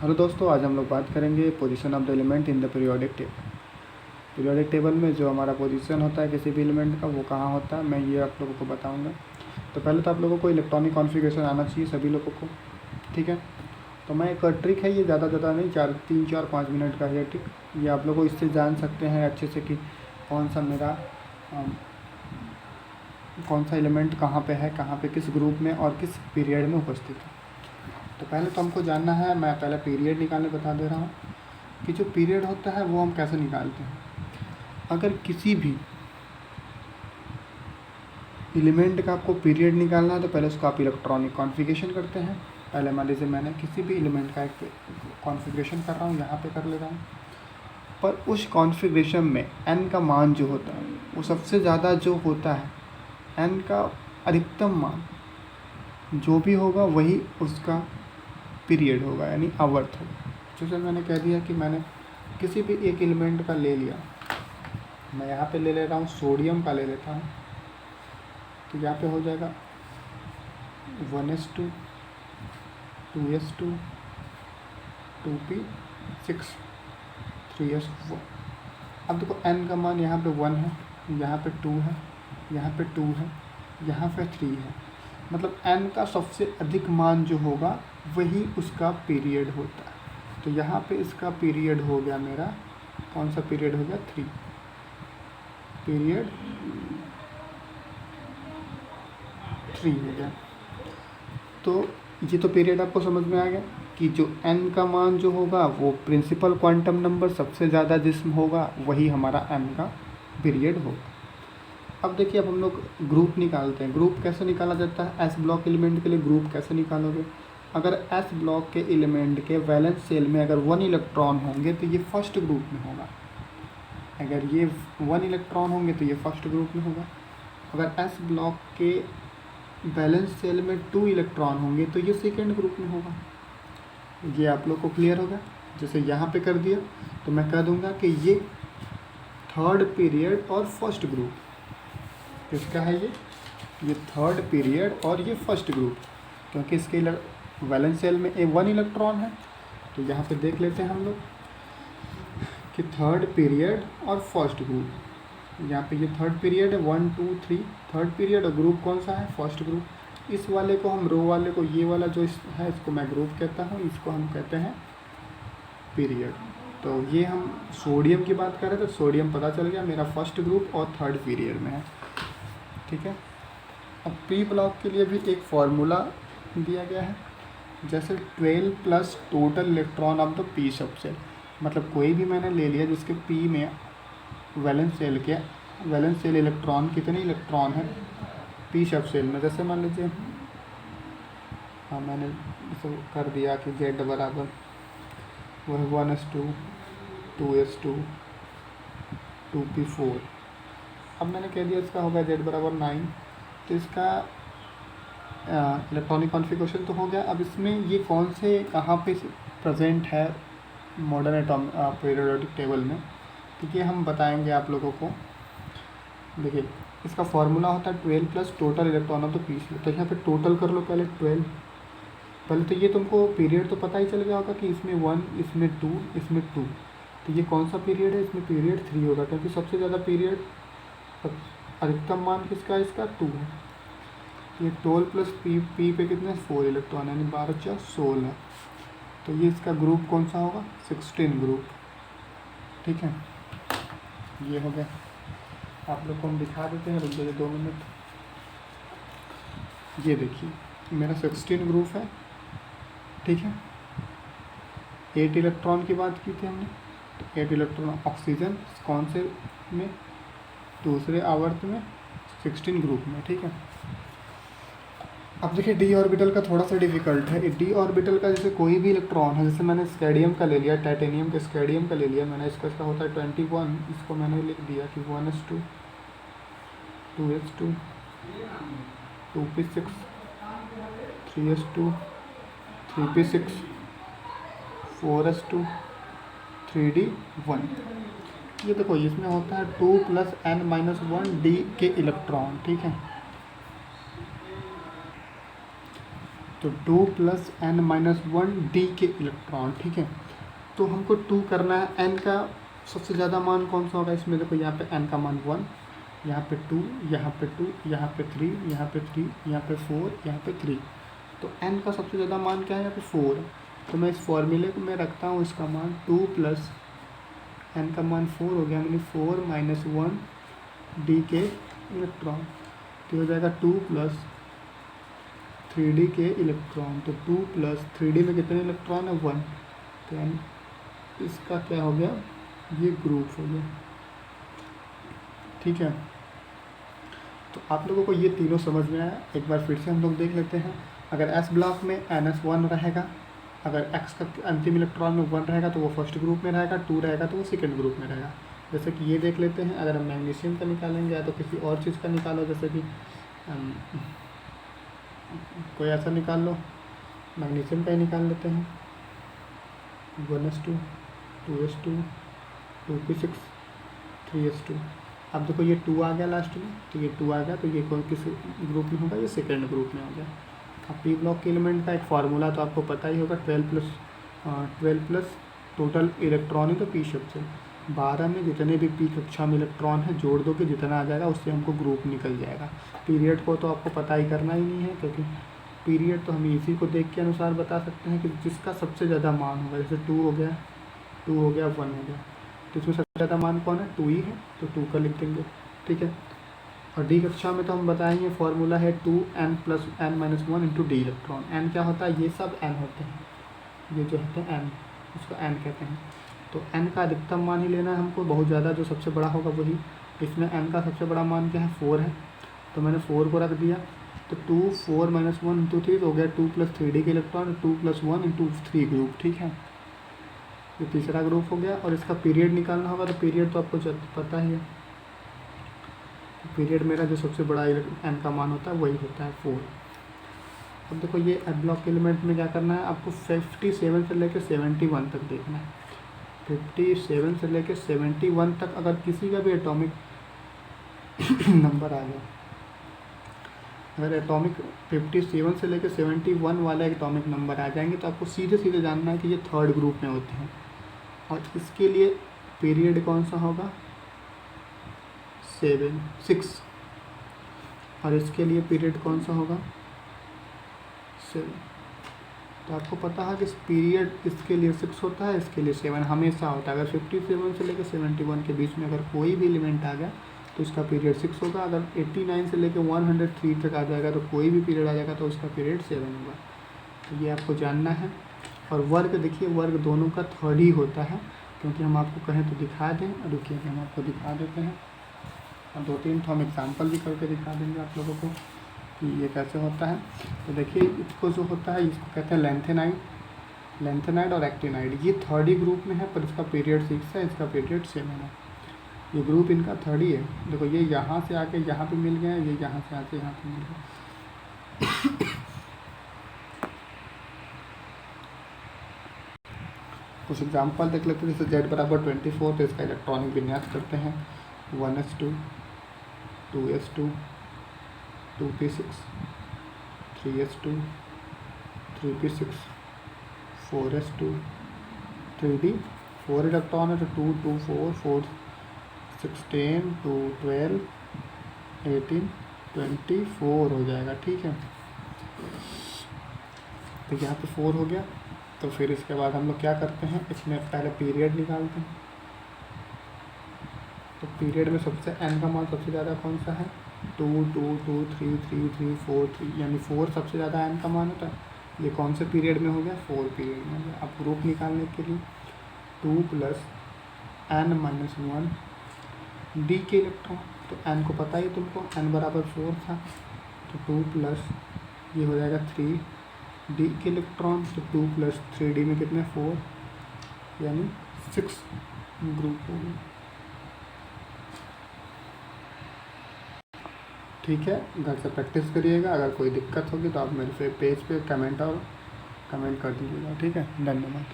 Hello दोस्तों, आज हम लोग बात करेंगे position of the element in the periodic table. Periodic table में जो हमारा पोजीशन होता है किसी भी एलिमेंट का वो कहाँ होता है, मैं ये आप लोगों को बताऊंगा। तो पहले तो आप लोगों को इलेक्ट्रॉनिक कॉन्फ़िगरेशन आना चाहिए सभी लोगों को, ठीक है। तो मैं एक ट्रिक है, ये ज़्यादा नहीं, 3-4-5 मिनट का है ट्रिक। ये आप लोग इससे जान सकते हैं अच्छे से कि कौन सा मेरा कौन सा एलिमेंट कहाँ पे है, कहाँ पे किस ग्रुप में और किस पीरियड में उपस्थित है। तो पहले तो हमको जानना है, मैं पहले पीरियड निकालने बता दे रहा हूँ कि जो पीरियड होता है वो हम कैसे निकालते हैं। अगर किसी भी एलिमेंट का आपको पीरियड निकालना है तो पहले उसको आप इलेक्ट्रॉनिक कॉन्फ़िगरेशन करते हैं। पहले मान लीजिए मैंने किसी भी एलिमेंट का एक कॉन्फ़िगरेशन कर रहा हूँ, यहाँ पे कर ले रहा हूँ, पर उस कॉन्फ़िगरेशन में n का मान जो होता है वो सबसे ज़्यादा जो होता है, n का अधिकतम मान जो भी होगा वही उसका पीरियड होगा, यानी आवर्त होगा। जैसे मैंने कह दिया कि मैंने किसी भी एक एलिमेंट का ले लिया, मैं यहाँ पे ले रहा हूँ सोडियम का ले लेता हूँ, तो यहाँ पे हो जाएगा 1s2 2s2 2p6 3s1। अब देखो n का मान यहाँ पे 1 है, यहाँ पे 2 है, यहाँ पे 2 है, यहाँ पे 3 है, मतलब n का सबसे अधिक मान जो होगा वही उसका पीरियड होता है। तो यहाँ पे इसका पीरियड हो गया मेरा, कौन सा पीरियड हो गया, 3 पीरियड 3 हो गया। तो ये तो पीरियड आपको समझ में आ गया कि जो n का मान जो होगा वो प्रिंसिपल क्वांटम नंबर सबसे ज़्यादा जिसम होगा वही हमारा n का पीरियड होगा। अब देखिए, अब हम लोग ग्रुप निकालते हैं। ग्रुप कैसे निकाला जाता है, एस ब्लॉक एलिमेंट के लिए ग्रुप कैसे निकालोगे। अगर एस ब्लॉक के एलिमेंट के वैलेंस शेल में अगर 1 इलेक्ट्रॉन होंगे तो ये फर्स्ट ग्रुप में होगा। अगर ये 1 इलेक्ट्रॉन होंगे तो ये फर्स्ट ग्रुप में होगा। अगर एस ब्लॉक के बैलेंस सेल में 2 इलेक्ट्रॉन होंगे तो ये सेकेंड ग्रुप में होगा। ये आप लोग को क्लियर होगा। जैसे यहाँ पे कर दिया तो मैं कह दूंगा कि ये थर्ड पीरियड और फर्स्ट ग्रुप किसका है, ये थर्ड पीरियड और ये फर्स्ट ग्रुप, क्योंकि इसके वैलेंस सेल में 1 इलेक्ट्रॉन है। तो यहाँ पे देख लेते हैं हम लोग कि थर्ड पीरियड और फर्स्ट ग्रुप, यहाँ पे ये थर्ड पीरियड है, 1 2 3 थर्ड पीरियड, और ग्रुप कौन सा है, फर्स्ट ग्रुप। इस वाले को हम, रो वाले को, ये वाला जो है इसको मैं ग्रुप कहता हूँ, इसको हम कहते हैं पीरियड। तो ये हम सोडियम की बात कर रहे थे, तो सोडियम पता चल गया मेरा फर्स्ट ग्रुप और थर्ड पीरियड में है, ठीक है। अब पी ब्लॉक के लिए भी एक फार्मूला दिया गया है, जैसे 12 plus total electron of the P सब सेल। मतलब कोई भी मैंने ले लिया जिसके पी में वैलेंस सेल इलेक्ट्रॉन, कितने इलेक्ट्रॉन है पी सब सेल में। जैसे मान लीजिए मैंने इसे कर दिया कि जेड बराबर वह 1s2 2s2 2p4। अब मैंने कह दिया इसका होगा जेड बराबर 9, तो इसका इलेक्ट्रॉनिक कॉन्फ़िगरेशन तो हो गया। अब इसमें ये कौन से कहाँ पे प्रेजेंट है मॉडर्न पीरियोडिक टेबल में, क्योंकि हम बताएंगे आप लोगों को। देखिए, इसका फार्मूला होता है 12 plus total electron of the p shell. तो यहाँ पे टोटल कर लो पहले 12। पहले तो ये तुमको पीरियड तो पता ही चल गया होगा कि इसमें 1, इसमें 2, इसमें 2। तो ये कौन सा पीरियड है, इसमें पीरियड 3 होगा, क्योंकि सबसे ज़्यादा पीरियड, अधिकतम मान किसका, इसका 2 है। ये 12 प्लस पी पे कितने, 4 इलेक्ट्रॉन, यानी 12 × 16। तो ये इसका ग्रुप कौन सा होगा, 16 ग्रुप, ठीक है। ये हो गया। आप लोग को हम दिखा देते हैं, रुक जाइए 2 मिनट। ये देखिए मेरा 16 ग्रुप है, ठीक है। 8 इलेक्ट्रॉन की बात की थी हमने, तो 8 इलेक्ट्रॉन ऑक्सीजन कौन से में, दूसरे आवर्त में, 16 ग्रुप में, ठीक है। अब देखिए डी ऑर्बिटल का थोड़ा सा डिफिकल्ट है। डी ऑर्बिटल का जैसे कोई भी इलेक्ट्रॉन है, जैसे मैंने स्कैडियम का ले लिया, टाइटेनियम के स्कैडियम का ले लिया मैंने, इसका होता है 21, इसको मैंने लिख दिया कि 1s2 2s2 2p6 3s2 3p6 4s2 3d1। ये देखो इसमें होता है 2 + n-1 डी के इलेक्ट्रॉन, ठीक है। तो 2 प्लस n माइनस 1 डी के इलेक्ट्रॉन, ठीक है। तो हमको 2 करना है, n का सबसे ज़्यादा मान कौन सा होगा इसमें, देखो यहाँ पे n का मान 1, यहाँ पे 2, यहाँ पे 2, यहाँ पे 3, यहाँ पे 3, यहाँ पे 4, यहाँ पे 3। तो n का सबसे ज़्यादा मान क्या है, यहाँ पे 4। तो मैं इस फॉर्मूले को मैं रखता हूँ, इसका मान 2 प्लस n का मान 4 हो गया, मैंने 4 माइनस 1 डी के इलेक्ट्रॉन। तो हो जाएगा 2 प्लस 3d के इलेक्ट्रॉन। तो 2 प्लस 3d में कितने इलेक्ट्रॉन है, 1। तो n इसका क्या हो गया, ये ग्रुप हो गया, ठीक है। तो आप लोगों को ये तीनों समझ में आया। एक बार फिर से हम लोग देख लेते हैं। अगर s ब्लॉक में NS1 रहेगा, अगर x का अंतिम इलेक्ट्रॉन में 1 रहेगा तो वो फर्स्ट ग्रुप में रहेगा, 2 रहेगा तो वो सेकंड ग्रुप में रहेगा। जैसे कि ये देख लेते हैं, अगर हम मैग्नीशियम का निकालेंगे या तो किसी और चीज़ का निकालो, जैसे कि कोई ऐसा निकाल लो, मैग्नीशियम का ही निकाल लेते हैं। 1s2 2s2 2p6 3s2। अब देखो ये 2 आ गया लास्ट में, तो ये 2 आ गया, तो ये कौन किस ग्रुप में होगा, ये सेकेंड ग्रुप में हो गया। अब पी ब्लॉक के एलिमेंट का एक फार्मूला तो आपको पता ही होगा, 12 प्लस टोटल इलेक्ट्रॉन ही तो पी शब्द से 12 में जितने भी पी कक्षा में इलेक्ट्रॉन है जोड़ दो कि जितना आ जाएगा उससे हमको ग्रुप निकल जाएगा। पीरियड को तो आपको पता ही करना ही नहीं है, क्योंकि पीरियड तो हम इसी को देख के अनुसार बता सकते हैं कि जिसका सबसे ज़्यादा मान होगा। जैसे 2 हो गया, 1 हो गया, तो इसमें सबसे ज़्यादा मान कौन है, 2 ही है, तो 2 का लिख देंगे, ठीक है। और डी कक्षा में तो हम बताएंगे फॉर्मूला है 2n plus n minus 1 into D electron. n क्या होता है, ये सब n होते हैं, ये जो होते हैं n, उसको n कहते हैं। तो n का अधिकतम मान ही लेना है हमको, बहुत ज़्यादा जो सबसे बड़ा होगा वही। इसमें n का सबसे बड़ा मान क्या है, 4 है, तो मैंने 4 को रख दिया। तो 2 4 माइनस 1 इंटू 3 हो गया 2 प्लस 3d के इलेक्ट्रॉन, 2 प्लस 1 इंटू 3 ग्रुप, ठीक है। ये तीसरा ग्रुप हो गया। और इसका पीरियड निकालना होगा, तो पीरियड तो आपको पता ही है, पीरियड मेरा जो सबसे बड़ा n का मान होता है वही होता है 4। अब देखो ये ब्लॉक एलिमेंट में क्या करना है, आपको 57 से लेकर 71 तक देखना है। 57 से लेकर 71 तक अगर किसी का भी एटॉमिक नंबर आ गया, अगर एटॉमिक 57 से लेकर 71 वाले एटॉमिक नंबर आ जाएंगे तो आपको सीधे सीधे जानना है कि ये थर्ड ग्रुप में होते हैं। और इसके लिए पीरियड कौन सा होगा, 6। और इसके लिए पीरियड कौन सा होगा, 7। तो आपको पता है कि पीरियड इसके लिए 6 होता है, इसके लिए 7 हमेशा होता है। अगर 57 से लेकर 71 के बीच में अगर कोई भी एलिमेंट आ गया तो इसका पीरियड 6 होगा। अगर 89 से लेकर 103 तक आ जाएगा तो कोई भी पीरियड आ जाएगा तो उसका पीरियड 7 होगा। तो ये आपको जानना है। और वर्ग देखिए, वर्ग दोनों का थर्ड ही होता है, क्योंकि हम आपको कहें तो दिखा दें, रुकिए हम आपको दिखा देते हैं। और 2-3 तो हम एग्जाम्पल भी करके दिखा देंगे आप लोगों को कि ये कैसे होता है। तो देखिए इसको जो होता है इसको कहते हैं लेंथेनाइड और एक्टिनाइड। ये थर्ड ही ग्रुप में है, पर इसका पीरियड 6 है, इसका पीरियड 7 है। ये ग्रुप इनका थर्ड ही है। देखो ये यहाँ से आके यहाँ पे मिल गए, ये यहाँ से आके यहाँ पे मिल गए। कुछ एग्जाम्पल देख लेते हैं। जैसे z बराबर 24, तो इसका इलेक्ट्रॉनिक विन्यास करते हैं। 1s2 2s2 2p6 3s2 3p6 4s2 3d 4 electron है, तो 2 2 4 4 16 2 12 18 24 हो जाएगा, ठीक है। तो यहाँ पे 4 हो गया। तो फिर इसके बाद हम लोग क्या करते हैं, इसमें पहले पीरियड निकालते हैं। तो पीरियड में सबसे n का मान सबसे ज़्यादा कौन सा है, 2 2 2 3 3 3 4 3, यानी 4 सबसे ज़्यादा n का मान होता है। ये कौन से पीरियड में हो गया, 4 पीरियड में हो गया। अब ग्रुप निकालने के लिए 2 प्लस n माइनस 1 डी के इलेक्ट्रॉन, तो n को पता ही तुमको, n बराबर 4 था, तो 2 प्लस ये हो जाएगा 3 डी के इलेक्ट्रॉन, तो 2 प्लस 3d में कितने 4, यानी 6 ग्रुप हो गए, ठीक है। घर से प्रैक्टिस करिएगा। अगर कोई दिक्कत होगी तो आप मेरे पेज पे कमेंट कर दीजिएगा, ठीक है। धन्यवाद।